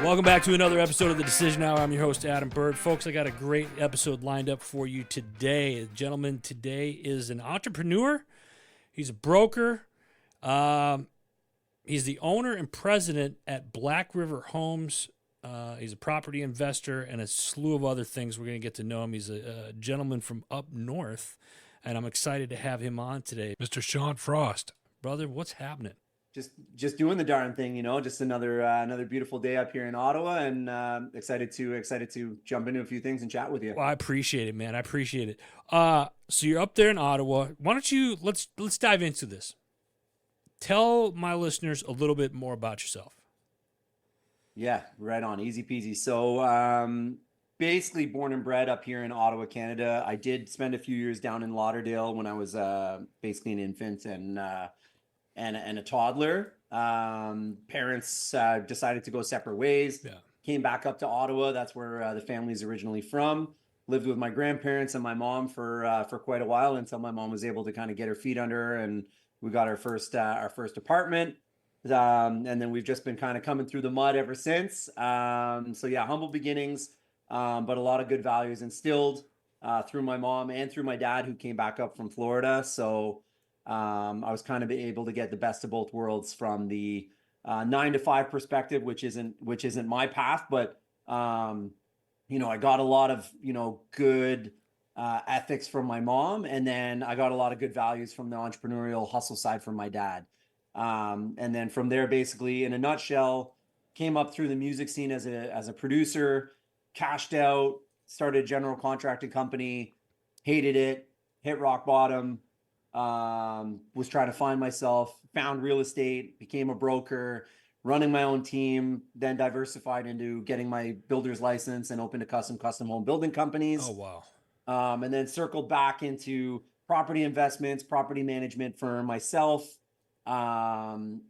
Welcome back to another episode of The Decision Hour. I'm your host, Adam Bird. Folks, I got a great episode lined up for you today. The gentleman today is an entrepreneur. He's a broker. He's the owner and president at Black River Homes. He's a property investor and a slew of other things. We're going to get to know him. He's a gentleman from up north, and I'm excited to have him on today. Mr. Sean Frost. Brother, what's happening? Just doing the darn thing, you know, just another beautiful day up here in Ottawa, and excited to jump into a few things and chat with you. Well, I appreciate it, man. I appreciate it. So you're up there in Ottawa. Why don't you let's dive into this. Tell my listeners a little bit more about yourself. Yeah, right on. Easy peasy. So basically born and bred up here in Ottawa, Canada. I did spend a few years down in Lauderdale when I was basically an infant and a toddler. Parents decided to go separate ways. Yeah. Came back up to Ottawa. That's where the family's originally from. Lived with my grandparents and my mom for quite a while until my mom was able to kind of get her feet under her, and we got our first apartment. And then we've just been kind of coming through the mud ever since. So yeah, humble beginnings, but a lot of good values instilled through my mom and through my dad, who came back up from Florida. So I was kind of able to get the best of both worlds from the 9 to 5 perspective, which isn't my path, but I got a lot of good ethics from my mom, and then I got a lot of good values from the entrepreneurial hustle side from my dad. And then from there, basically, in a nutshell, came up through the music scene as a producer, cashed out, started a general contracting company, hated it, hit rock bottom. Was trying to find myself, found real estate, became a broker, running my own team, then diversified into getting my builder's license and opened a custom home building companies. Oh, wow. And then circled back into property investments, property management for myself. And,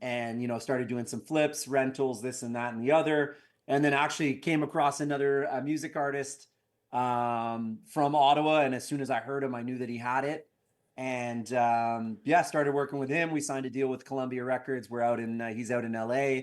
started doing some flips, rentals, this and that and the other. And then actually came across another music artist from Ottawa. And as soon as I heard him, I knew that he had it. And started working with him. We signed a deal with Columbia Records. He's out in LA.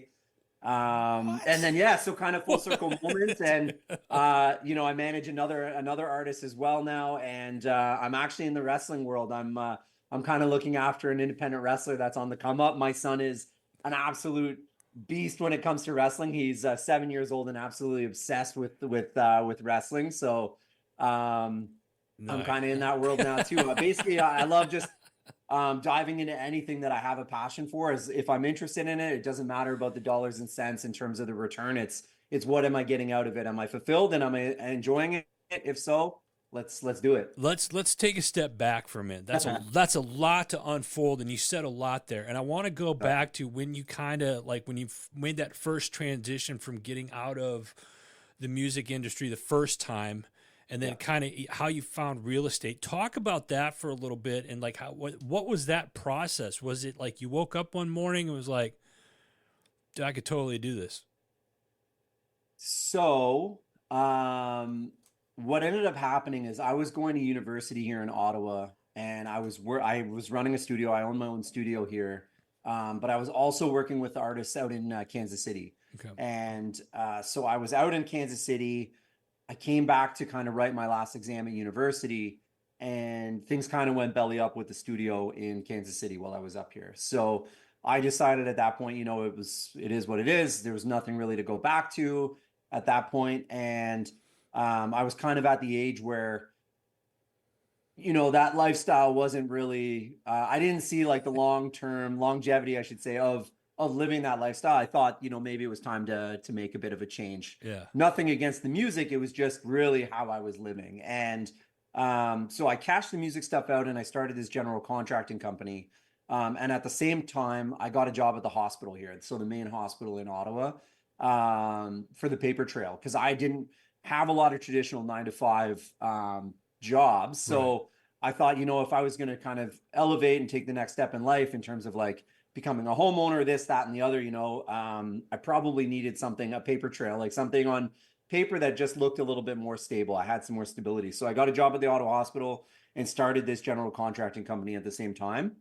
And then so kind of full circle moment. And I manage another artist as well now. And I'm actually in the wrestling world. I'm kind of looking after an independent wrestler that's on the come up. My son is an absolute beast when it comes to wrestling. He's 7 years old and absolutely obsessed with wrestling. So No. I'm kind of in that world now too. Basically, I love just diving into anything that I have a passion for. As if I'm interested in it, it doesn't matter about the dollars and cents in terms of the return. It's what am I getting out of it? Am I fulfilled and am I enjoying it? If so, let's do it. Let's take a step back for a minute. That's a lot to unfold, and you said a lot there. And I want to go back to when you kind of when you made that first transition from getting out of the music industry the first time. And then kind of how you found real estate. Talk about that for a little bit, and what was that process? Was it like you woke up one morning and was like, I could totally do this? So what ended up happening is I was going to university here in Ottawa, and I was running a studio. I own my own studio here, but I was also working with artists out in Kansas City. Okay. And so I was out in Kansas City. I came back to kind of write my last exam at university, and things kind of went belly up with the studio in Kansas City while I was up here. So I decided at that point, it is what it is. There was nothing really to go back to at that point. And I was kind of at the age where, that lifestyle wasn't really, I didn't see like the long-term longevity, I should say, of living that lifestyle. I thought, maybe it was time to make a bit of a change. Yeah. Nothing against the music. It was just really how I was living. And so I cashed the music stuff out and I started this general contracting company. And at the same time, I got a job at the hospital here. So the main hospital in Ottawa for the paper trail, because I didn't have a lot of traditional 9 to 5 jobs. So I thought, if I was going to kind of elevate and take the next step in life in terms of becoming a homeowner, this, that, and the other, I probably needed a paper trail, like something on paper that just looked a little bit more stable. I had some more stability. So I got a job at the Ottawa Hospital and started this general contracting company at the same time.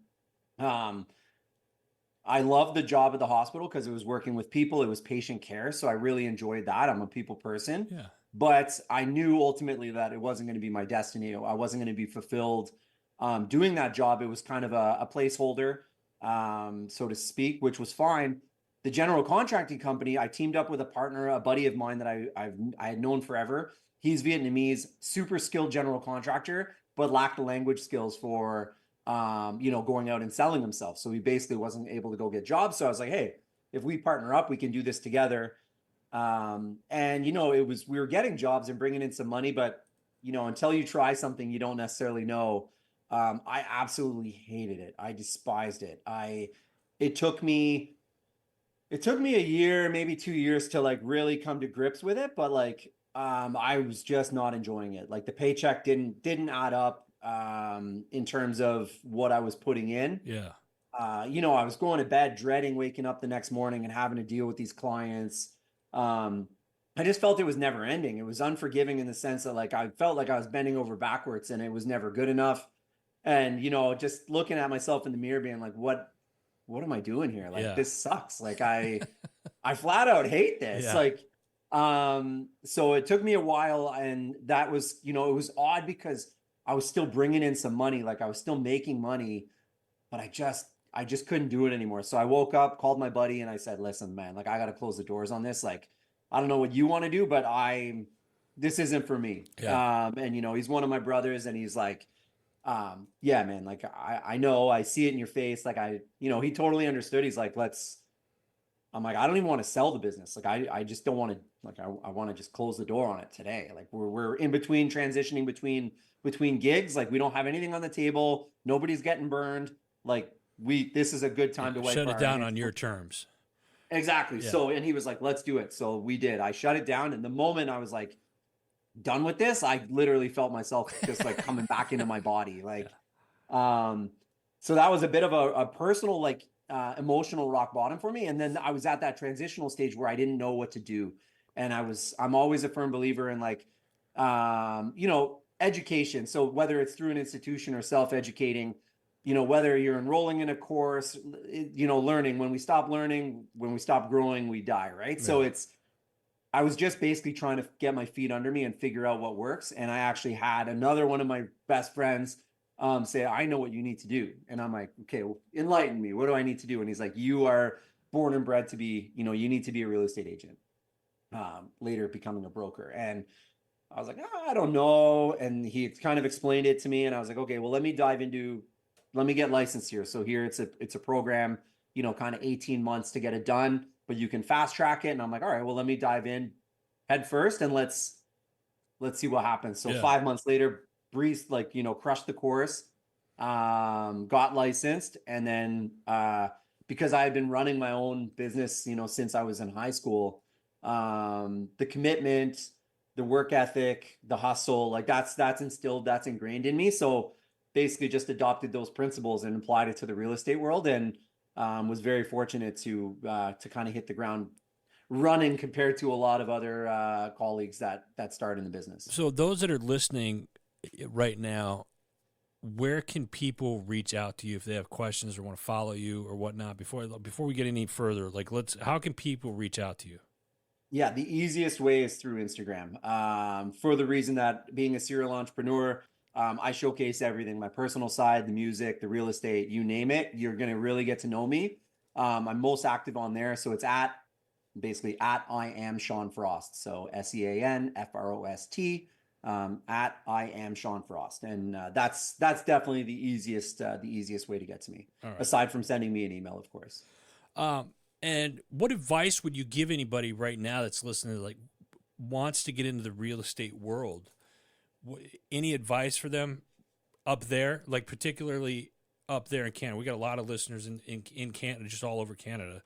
I loved the job at the hospital because it was working with people. It was patient care. So I really enjoyed that. I'm a people person. Yeah. But I knew ultimately that it wasn't going to be my destiny. I wasn't going to be fulfilled doing that job. It was kind of a placeholder, so to speak, which was fine. The general contracting company, I teamed up with a partner, a buddy of mine that I had known forever. He's Vietnamese, super skilled general contractor, but lacked the language skills for going out and selling himself. So he basically wasn't able to go get jobs. So I was like, hey, if we partner up, we can do this together. And we were getting jobs and bringing in some money, but until you try something you don't necessarily know. I absolutely hated it. I despised it. It took me a year, maybe 2 years to like really come to grips with it, but like I was just not enjoying it. Like the paycheck didn't add up in terms of what I was putting in. Yeah. I was going to bed dreading waking up the next morning and having to deal with these clients. I just felt it was never ending. It was unforgiving in the sense that like I felt like I was bending over backwards and it was never good enough. And just looking at myself in the mirror being like, what am I doing here? Like, Yeah. this sucks. Like I flat out hate this. Yeah. Like, so it took me a while, and that was, it was odd because I was still bringing in some money. Like I was still making money, but I just couldn't do it anymore. So I woke up, called my buddy, and I said, listen, man, like I got to close the doors on this. Like, I don't know what you want to do, but this isn't for me. Yeah. And he's one of my brothers, and he's like, yeah, man, like I know, I see it in your face. Like he totally understood. He's like, I'm like, I don't even want to sell the business. Like I just don't want to, like, I want to just close the door on it today. Like we're in between transitioning between gigs. Like we don't have anything on the table. Nobody's getting burned. Like this is a good time to wipe Shut it our down hands. on your terms. Exactly. Yeah. So, and he was like, let's do it. So we did. I shut it down. And the moment I was like done with this, I literally felt myself just like coming back into my body. Like, so that was a bit of a personal, like, emotional rock bottom for me. And then I was at that transitional stage where I didn't know what to do. And I'm always a firm believer in like, education. So whether it's through an institution or self-educating, whether you're enrolling in a course, learning, when we stop learning, when we stop growing, we die. Right. Yeah. So I was just basically trying to get my feet under me and figure out what works. And I actually had another one of my best friends say, I know what you need to do. And I'm like, okay, well, enlighten me. What do I need to do? And he's like, you are born and bred to be, you need to be a real estate agent, later becoming a broker. And I was like, I don't know. And he kind of explained it to me. And I was like, okay, well, let me get licensed here. So here it's a program, kind of 18 months to get it done, but you can fast track it. And I'm like, all right, well, let me dive in head first and let's see what happens. So 5 months later, breezed, like, crushed the course, got licensed. And then, because I had been running my own business, since I was in high school, the commitment, the work ethic, the hustle, like that's instilled, that's ingrained in me. So basically just adopted those principles and applied it to the real estate world, and was very fortunate to kind of hit the ground running compared to a lot of other colleagues that start in the business. So those that are listening right now, where can people reach out to you if they have questions or want to follow you or whatnot? Before we get any further, like how can people reach out to you? Yeah, the easiest way is through Instagram. For the reason that being a serial entrepreneur, I showcase everything, my personal side, the music, the real estate, you name it. You're going to really get to know me. I'm most active on there. So it's basically at I am Sean Frost. So SeanFrost, at I am Sean Frost. And that's definitely the easiest way to get to me, All right. aside from sending me an email, of course. And what advice would you give anybody right now that's listening, like wants to get into the real estate world? Any advice for them up there, like particularly up there in Canada? We got a lot of listeners in Canada, just all over Canada.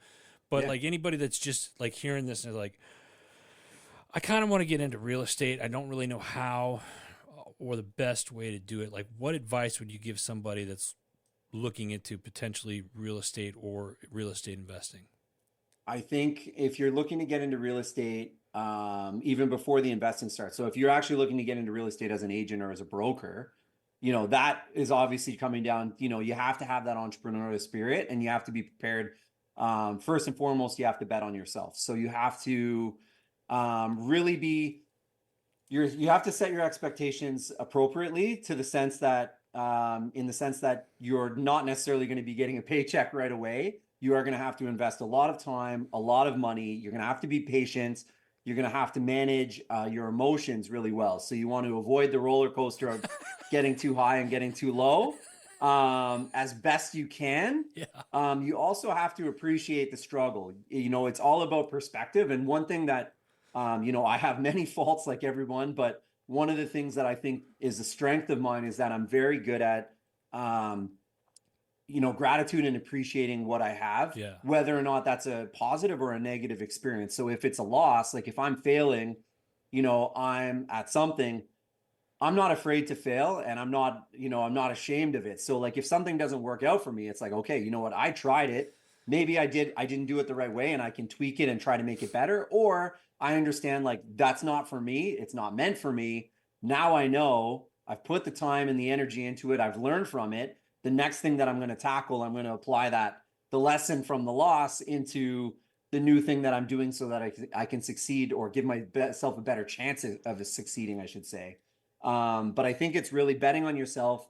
But like anybody that's just like hearing this and like, I kind of want to get into real estate. I don't really know how or the best way to do it. Like, what advice would you give somebody that's looking into potentially real estate or real estate investing? I think if you're looking to get into real estate, even before the investing starts, so if you're actually looking to get into real estate as an agent or as a broker, that is obviously coming down, you have to have that entrepreneurial spirit, and you have to be prepared. First and foremost, you have to bet on yourself. So you have to really be, you have to set your expectations appropriately, to the sense that, in the sense that you're not necessarily going to be getting a paycheck right away. You are going to have to invest a lot of time, a lot of money. You're going to have to be patient. You're going to have to manage your emotions really well. So you want to avoid the roller coaster of getting too high and getting too low, as best you can. Yeah. You also have to appreciate the struggle. It's all about perspective. And one thing that, I have many faults like everyone, but one of the things that I think is a strength of mine is that I'm very good at, gratitude and appreciating what I have, Yeah. whether or not that's a positive or a negative experience. So if it's a loss, like if I'm failing, I'm at something, I'm not afraid to fail, and I'm not ashamed of it. So like if something doesn't work out for me, it's like, okay, you know what? I tried it. Maybe I didn't do it the right way, and I can tweak it and try to make it better. Or I understand, like, that's not for me. It's not meant for me. Now I know I've put the time and the energy into it. I've learned from it. The next thing that I'm going to tackle, I'm going to apply the lesson from the loss into the new thing that I'm doing, so that I can succeed, or give myself a better chance of succeeding, I should say. But I think it's really betting on yourself.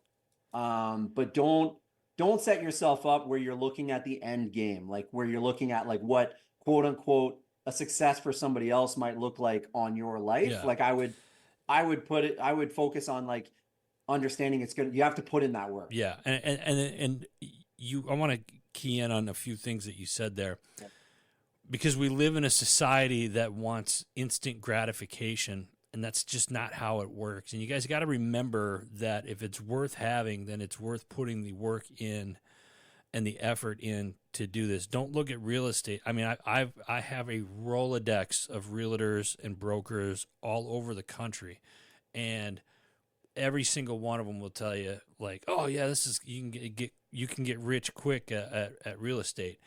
But don't set yourself up where you're looking at the end game, like where you're looking at like what quote unquote a success for somebody else might look like on your life. Yeah. Like I would focus on like understanding you have to put in that work. Yeah. And I want to key in on a few things that you said there. Yeah. Because we live in a society that wants instant gratification, and that's just not how it works. And you guys got to remember that if it's worth having, then it's worth putting the work in and the effort in to do this. Don't look at real estate. I mean, I have a Rolodex of realtors and brokers all over the country, and every single one of them will tell you like, oh yeah, this is, you can get rich quick at real estate.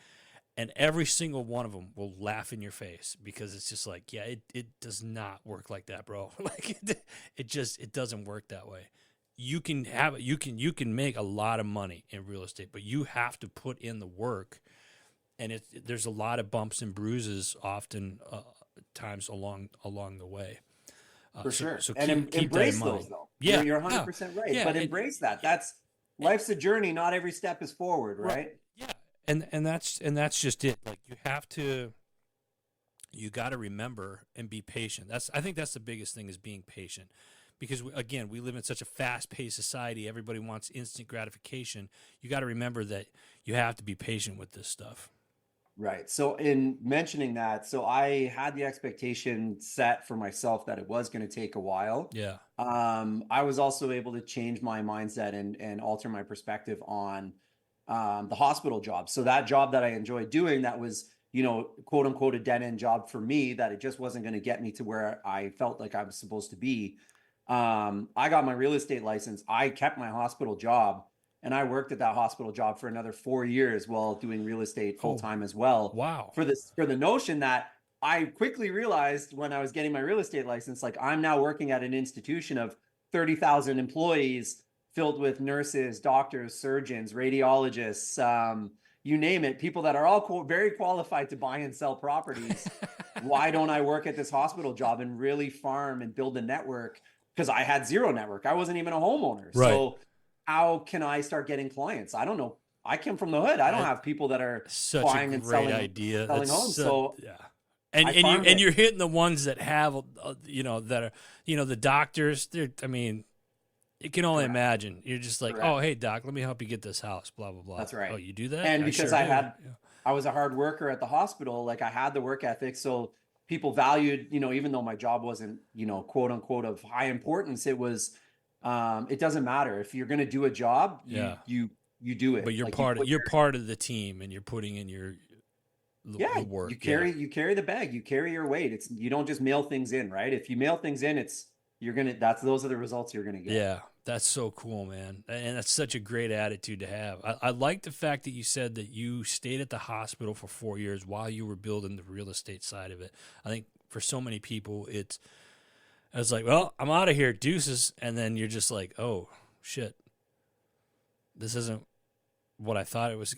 And every single one of them will laugh in your face, because it's just like, yeah, it does not work like that, bro. Like it doesn't work that way. You can make a lot of money in real estate, but you have to put in the work, and there's a lot of bumps and bruises often times along the way. For sure. So and keep embrace that in mind. those though. Yeah, You're 100% right. Yeah, but embrace that. That's life's a journey. Not every step is forward, right? Yeah. And that's just it. Like you got to remember and be patient. I think that's the biggest thing, is being patient, because we live in such a fast-paced society. Everybody wants instant gratification. You got to remember that you have to be patient with this stuff. Right. So in mentioning that, so I had the expectation set for myself that it was going to take a while. Yeah. I was also able to change my mindset and alter my perspective on the hospital job. So that job that I enjoyed doing, that was, quote unquote, a dead end job for me, that it just wasn't going to get me to where I felt like I was supposed to be. I got my real estate license. I kept my hospital job, and I worked at that hospital job for another 4 years while doing real estate full time as well. Wow. For the notion that I quickly realized when I was getting my real estate license, like I'm now working at an institution of 30,000 employees, filled with nurses, doctors, surgeons, radiologists, you name it, people that are all very qualified to buy and sell properties. Why don't I work at this hospital job and really farm and build a network? Because I had zero network. I wasn't even a homeowner. Right. So how can I start getting clients? I don't know. I came from the hood. I don't have people that are buying and selling homes. So yeah. And you're hitting the ones that have, that are, the doctors. You can only imagine. You're just like, oh, hey, doc, let me help you get this house, blah, blah, blah. That's right. Oh, you do that? And because I was a hard worker at the hospital, like I had the work ethic. So people valued, even though my job wasn't, quote unquote, of high importance, it was, it doesn't matter. If you're going to do a job, you do it. But you're part of the team, and you're putting in the work. You carry the bag, you carry your weight. You don't just mail things in, right? If you mail things in, those are the results you're going to get. Yeah. That's so cool, man. And that's such a great attitude to have. I like the fact that you said that you stayed at the hospital for 4 years while you were building the real estate side of it. I think for so many people, it's like, well, I'm out of here, deuces. And then you're just like, oh, shit, this isn't what I thought it was,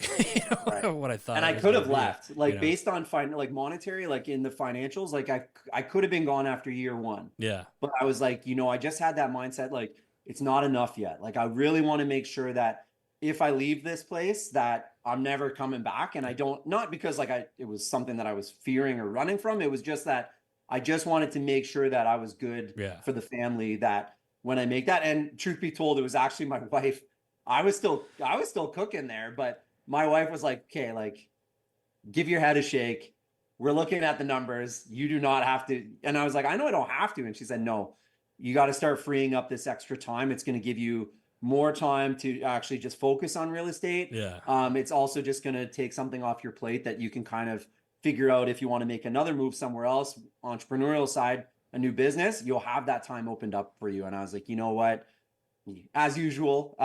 Right. what I thought And I it was could going have to be, left, like based on like monetary, like in the financials, like I could have been gone after year one, Yeah. but I was like, I just had that mindset, like it's not enough yet. Like I really want to make sure that if I leave this place, that I'm never coming back. And I don't, not because like it was something that I was fearing or running from. It was just that I just wanted to make sure that I was good Yeah. for the family, that when I make that, and truth be told, it was actually my wife. I was still cooking there, but my wife was like, okay, like give your head a shake. We're looking at the numbers. You do not have to. And I was like, I know I don't have to. And she said, no, you got to start freeing up this extra time. It's going to give you more time to actually just focus on real estate. Yeah. It's also just going to take something off your plate that you can kind of figure out if you want to make another move somewhere else, entrepreneurial side, a new business, you'll have that time opened up for you. And I was like, you know what? As usual,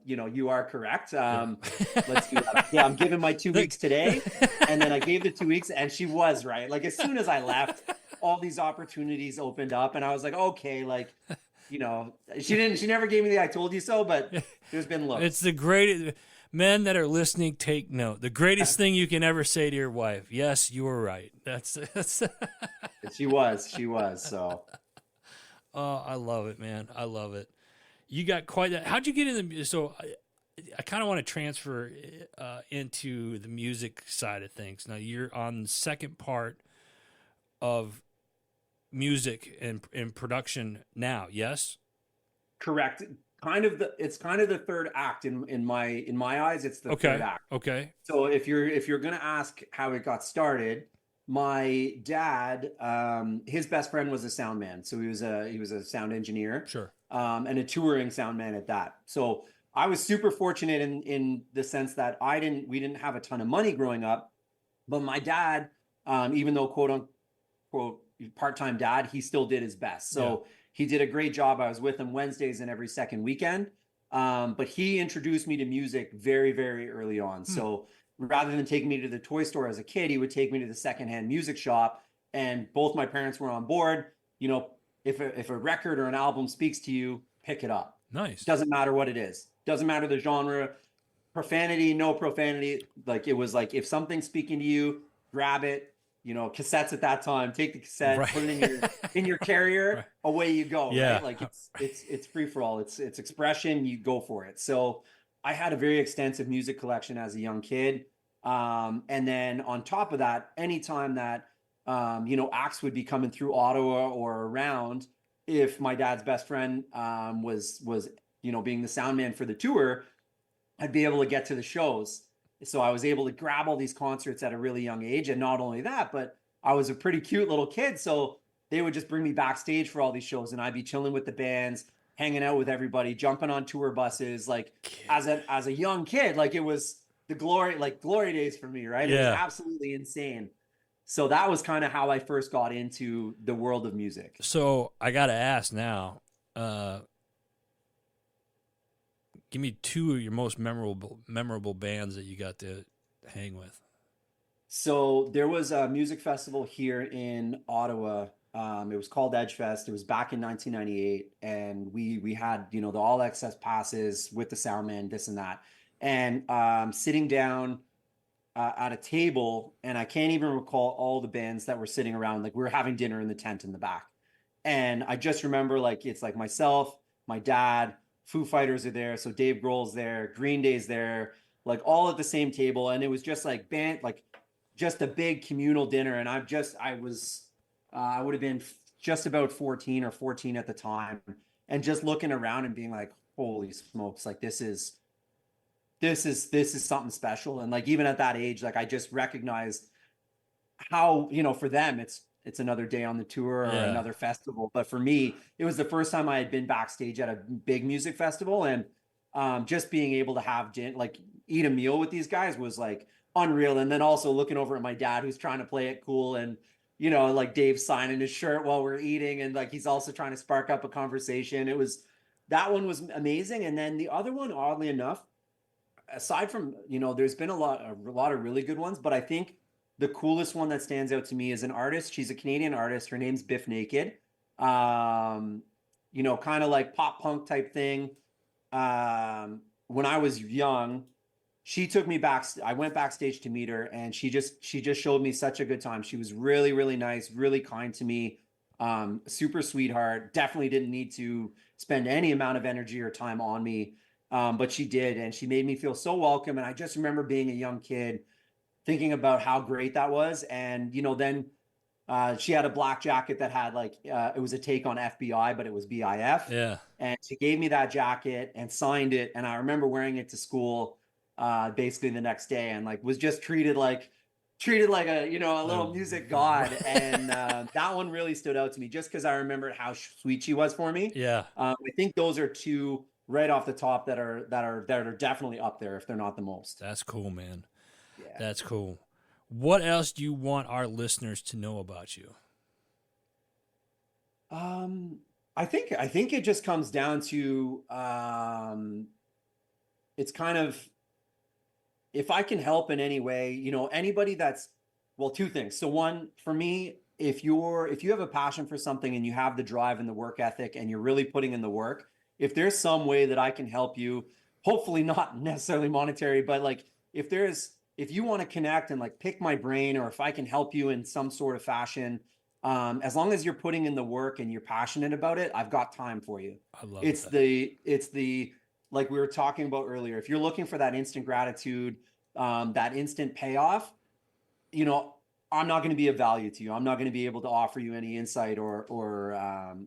you are correct. Let's do that. Yeah, I'm giving my 2 weeks today. And then I gave the 2 weeks and she was right. Like as soon as I left, all these opportunities opened up and I was like, okay, like, she never gave me the I told you so, but there's been looks. It's the greatest. Men that are listening, take note. The greatest thing you can ever say to your wife, yes, you were right. That's She was. So oh, I love it, man. I love it. You got quite that. How'd you get in the? So I kind of want to transfer into the music side of things. Now you're on the second part of music and production now. Yes. correct. It's kind of the third act in my eyes. It's the third act. Okay. So if you're gonna ask how it got started, my dad, his best friend was a sound man. So he was a sound engineer. Sure. And a touring sound man at that. So I was super fortunate in the sense that we didn't have a ton of money growing up, but my dad, even though quote unquote part-time dad, he still did his best. So he did a great job. I was with him Wednesdays and every second weekend. But he introduced me to music very, very early on. So rather than taking me to the toy store as a kid, he would take me to the secondhand music shop, and both my parents were on board. If a record or an album speaks to you, pick it up. Nice. Doesn't matter what it is. Doesn't matter the genre. Profanity, no profanity. Like it was like if something's speaking to you, grab it. Cassettes at that time. Take the cassette, Right. put it in your carrier. Right. Away you go. Yeah. Right? Like it's free for all. It's expression. You go for it. So I had a very extensive music collection as a young kid. And then on top of that, anytime that acts would be coming through Ottawa or around, if my dad's best friend was being the sound man for the tour, I'd be able to get to the shows. So I was able to grab all these concerts at a really young age. And not only that, but I was a pretty cute little kid. So they would just bring me backstage for all these shows and I'd be chilling with the bands, hanging out with everybody, jumping on tour buses. Like as a young kid, like it was the glory days for me, right? It was absolutely insane. So that was kind of how I first got into the world of music. So I got to ask now, give me two of your most memorable bands that you got to hang with. So there was a music festival here in Ottawa. It was called Edge Fest. It was back in 1998, and we had the all access passes with the sound man, this and that, and sitting down at a table, and I can't even recall all the bands that were sitting around. Like we were having dinner in the tent in the back, and I just remember like it's like myself, my dad, Foo Fighters are there, so Dave Grohl's there, Green Day's there, like all at the same table, and it was just like band, like just a big communal dinner. And I would have been just about 14 or 14 at the time, and just looking around and being like, holy smokes, like this is something special. And like even at that age, like I just recognized how for them it's another day on the tour or another festival, but for me it was the first time I had been backstage at a big music festival, and just being able to have eat a meal with these guys was like unreal. And then also looking over at my dad who's trying to play it cool, and like Dave signing his shirt while we're eating, and like he's also trying to spark up a conversation. That one was amazing. And then the other one, oddly enough, aside from there's been a lot of really good ones, but I think the coolest one that stands out to me is an artist. She's a Canadian artist. Her name's Biff Naked. Kind of like pop punk type thing. when I was young, she took me back. I went backstage to meet her, and she just showed me such a good time. She was really, really nice, really kind to me. Super sweetheart. Definitely didn't need to spend any amount of energy or time on me. But she did, and she made me feel so welcome. And I just remember being a young kid thinking about how great that was. And, then she had a black jacket that had it was a take on FBI, but it was BIF. Yeah. And she gave me that jacket and signed it. And I remember wearing it to school basically the next day, and was just treated like a little music god. And that one really stood out to me just because I remembered how sweet she was for me. Yeah. I think those are two right off the top that are definitely up there if they're not the most. That's cool, man. Yeah. That's cool. What else do you want our listeners to know about you? I think it just comes down to it's kind of, if I can help in any way, anybody that's, well, two things. So one, for me, if you have a passion for something and you have the drive and the work ethic and you're really putting in the work, if there's some way that I can help you, hopefully not necessarily monetary, but if you want to connect and pick my brain, or if I can help you in some sort of fashion, as long as you're putting in the work and you're passionate about it, I've got time for you. I love It's that. it's the like we were talking about earlier. If you're looking for that instant gratitude, that instant payoff, I'm not going to be of value to you. I'm not going to be able to offer you any insight You're or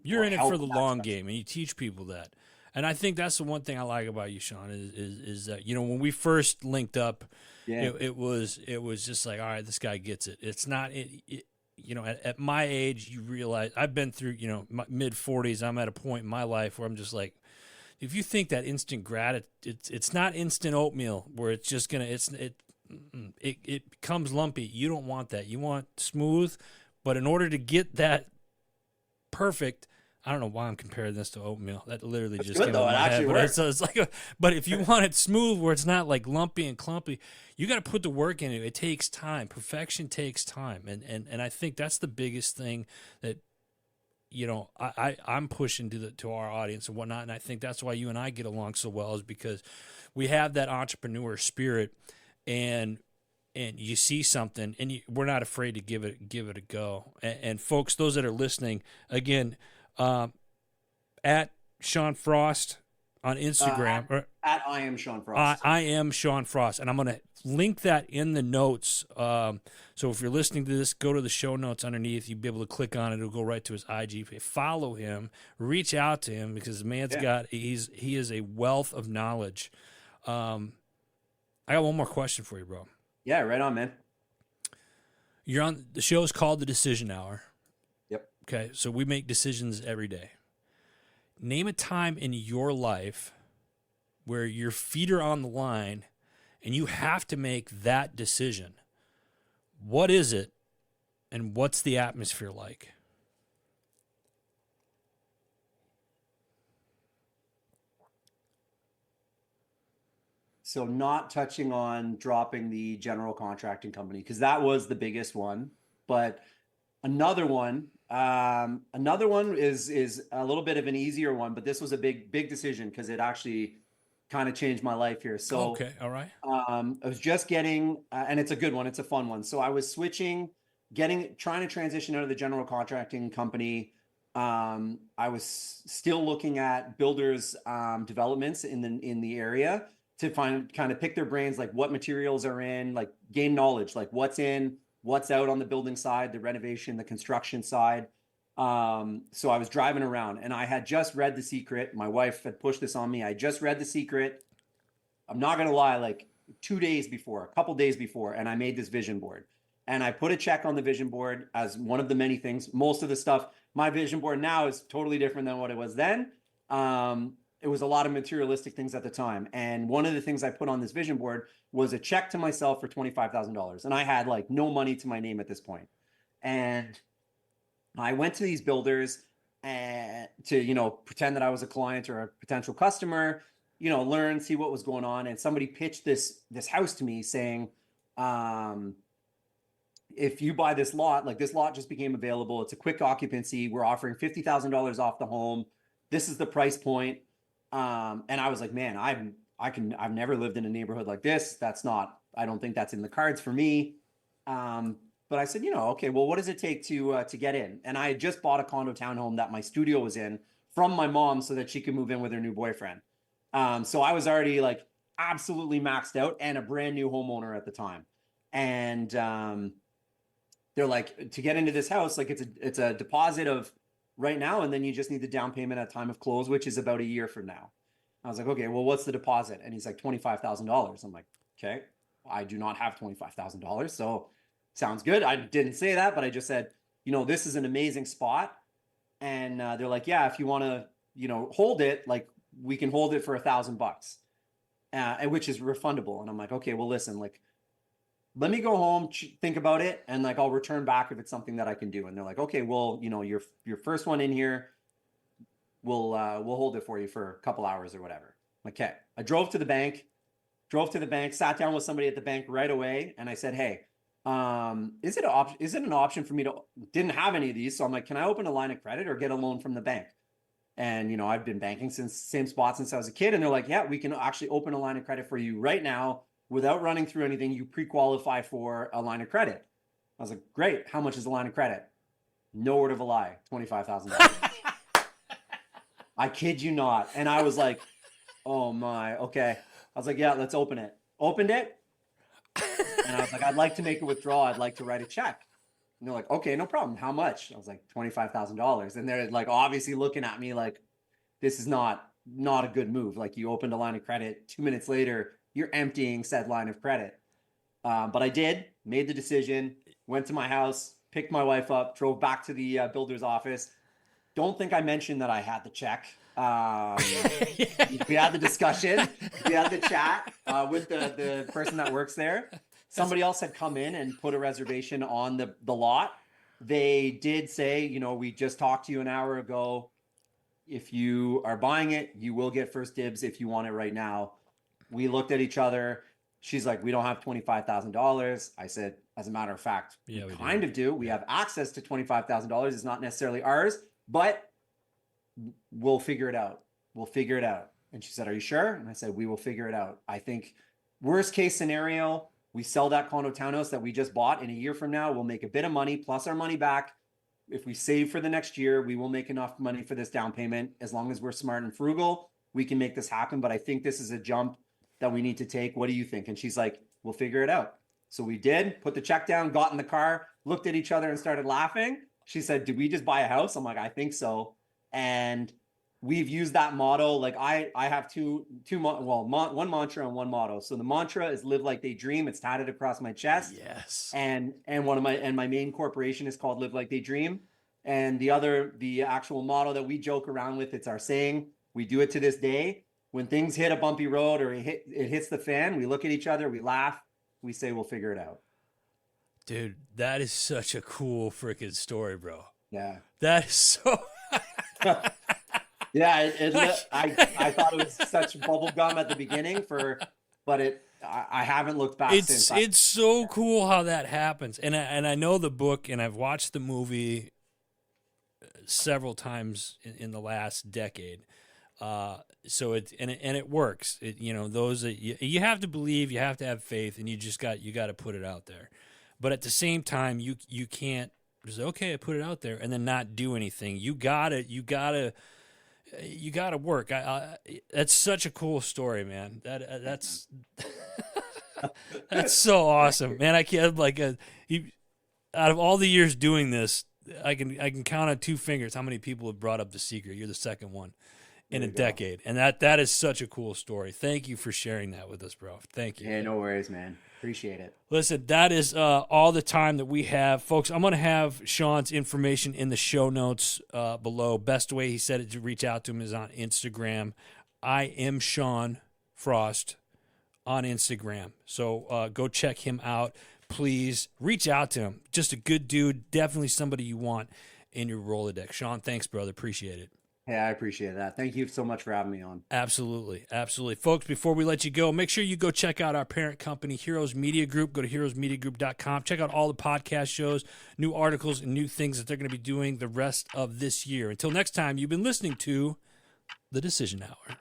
in it help for the with that long stuff. game, and you teach people that. And I think that's the one thing I like about you, Sean, is that when we first linked up, Yeah. it was just like, all right, this guy gets it. It's not at my age, you realize I've been through my mid 40s. I'm at a point in my life where I'm just like, if you think that instant gratitude, it's not instant oatmeal where it's just gonna it becomes lumpy. You don't want that. You want smooth, but in order to get that perfect, I don't know why I'm comparing this to oatmeal. That literally That's just good came though. out of It my actually head. But works. it's like, but if you want it smooth, where it's not lumpy and clumpy, you got to put the work in it. It takes time. Perfection takes time, and I think that's the biggest thing that I'm pushing to our audience and whatnot. And I think that's why you and I get along so well, is because we have that entrepreneur spirit, and you see something and we're not afraid to give it a go. And folks, those that are listening, again, at Sean Frost on Instagram, At I am Sean Frost. I am Sean Frost, and I'm going to link that in the notes. So if you're listening to this, go to the show notes underneath. You'll be able to click on it. It'll go right to his IG page. Follow him. Reach out to him, because the man's he is a wealth of knowledge. I got one more question for you, bro. Yeah, right on, man. You're on the show is called The Decision Hour. Yep. Okay, so we make decisions every day. Name a time in your life where your feet are on the line and you have to make that decision. What is it, and what's the atmosphere like? So not touching on dropping the general contracting company, because that was the biggest one. But another one is a little bit of an easier one, but this was a big decision because it actually kind of changed my life here. So Okay, all right. I was just getting, and it's a good one. It's a fun one. So I was trying to transition out of the general contracting company. I was still looking at builders developments in the area to kind of pick their brains, like what materials are in, gain knowledge, what's in, what's out on the building side, the renovation, the construction side. So I was driving around, and I had just read The Secret. My wife had pushed this on me. I just read The Secret. I'm not going to lie, a couple days before, and I made this vision board. And I put a check on the vision board as one of the many things. Most of the stuff, my vision board now is totally different than what it was then. It was a lot of materialistic things at the time. And one of the things I put on this vision board was a check to myself for $25,000. And I had no money to my name at this point. And I went to these builders and to, pretend that I was a client or a potential customer, learn, see what was going on. And somebody pitched this house to me saying, if you buy this lot, this lot just became available. It's a quick occupancy. We're offering $50,000 off the home. This is the price point. And I was like, man, I've never lived in a neighborhood like this. I don't think that's in the cards for me. But I said, okay, well, what does it take to get in? And I had just bought a condo townhome that my studio was in from my mom so that she could move in with her new boyfriend. So I was already like absolutely maxed out and a brand new homeowner at the time. And they're like, to get into this house, like it's a deposit of right now, and then you just need the down payment at time of close, which is about a year from now. I was like, okay, well, what's the deposit? And he's like, $25,000. I'm like, okay, I do not have $25,000, so sounds good. I didn't say that, but I just said, this is an amazing spot. And they're like, yeah, if you want to, hold it, like we can hold it for $1,000, which is refundable. And I'm like, okay, well, listen, like, let me go home, think about it, and like I'll return back if it's something that I can do. And they're like, okay, well, your first one in here, we'll hold it for you for a couple hours or whatever. Okay, I drove to the bank, sat down with somebody at the bank right away, and I said, hey, is it an option for me to, didn't have any of these, so I'm like, can I open a line of credit or get a loan from the bank? And I've been banking same spot since I was a kid, and they're like, yeah, we can actually open a line of credit for you right now without running through anything. You pre-qualify for a line of credit. I was like, great. How much is a line of credit? No word of a lie, $25,000. I kid you not. And I was like, oh my, okay. I was like, yeah, let's open it. Opened it. And I was like, I'd like to make a withdrawal. I'd like to write a check. And they're like, okay, no problem. How much? I was like, $25,000. And they're like, obviously looking at me like, this is not a good move. Like, you opened a line of credit, 2 minutes later, you're emptying said line of credit. But I made the decision, went to my house, picked my wife up, drove back to the builder's office. Don't think I mentioned that I had the check. We had the discussion, we had the chat with the person that works there. Somebody else had come in and put a reservation on the lot. They did say, we just talked to you an hour ago. If you are buying it, you will get first dibs if you want it right now. We looked at each other. She's like, we don't have $25,000. I said, as a matter of fact, we kind of do. We have access to $25,000. It's not necessarily ours, but we'll figure it out. We'll figure it out. And she said, are you sure? And I said, we will figure it out. I think worst case scenario, we sell that condo townhouse that we just bought. In a year from now, we'll make a bit of money plus our money back. If we save for the next year, we will make enough money for this down payment. As long as we're smart and frugal, we can make this happen. But I think this is a jump that we need to take. What do you think? And she's like, we'll figure it out. So we did, put the check down, got in the car, looked at each other and started laughing. She said, did we just buy a house? I'm like, I think so. And we've used that motto. Like I have one mantra and one motto. So the mantra is live like they dream. It's tatted across my chest. Yes. And my main corporation is called Live Like They Dream. And the actual motto that we joke around with, it's our saying. We do it to this day. When things hit a bumpy road or it hits the fan, we look at each other, we laugh, we say we'll figure it out. Dude, that is such a cool freaking story, bro. Yeah. That is so... Yeah, I thought it was such bubble gum at the beginning but I haven't looked back since. It's so cool how that happens. And I know the book and I've watched the movie several times in the last decade. So it works. Those that you have to believe, you have to have faith, and you got to put it out there. But at the same time, you can't just okay, I put it out there and then not do anything. You gotta work. That's such a cool story, man. That's that's so awesome, man. I can't out of all the years doing this, I can count on two fingers how many people have brought up The Secret. You're the second one in a decade. And that is such a cool story. Thank you for sharing that with us, bro. Thank you. Yeah, no worries, man. Appreciate it. Listen, that is all the time that we have. Folks, I'm going to have Sean's information in the show notes below. Best way he said it to reach out to him is on Instagram. I am Sean Frost on Instagram. So go check him out. Please reach out to him. Just a good dude. Definitely somebody you want in your Rolodex. Sean, thanks, brother. Appreciate it. Yeah, I appreciate that. Thank you so much for having me on. Absolutely. Absolutely. Folks, before we let you go, make sure you go check out our parent company, Heroes Media Group. Go to heroesmediagroup.com. Check out all the podcast shows, new articles, and new things that they're going to be doing the rest of this year. Until next time, you've been listening to The Decision Hour.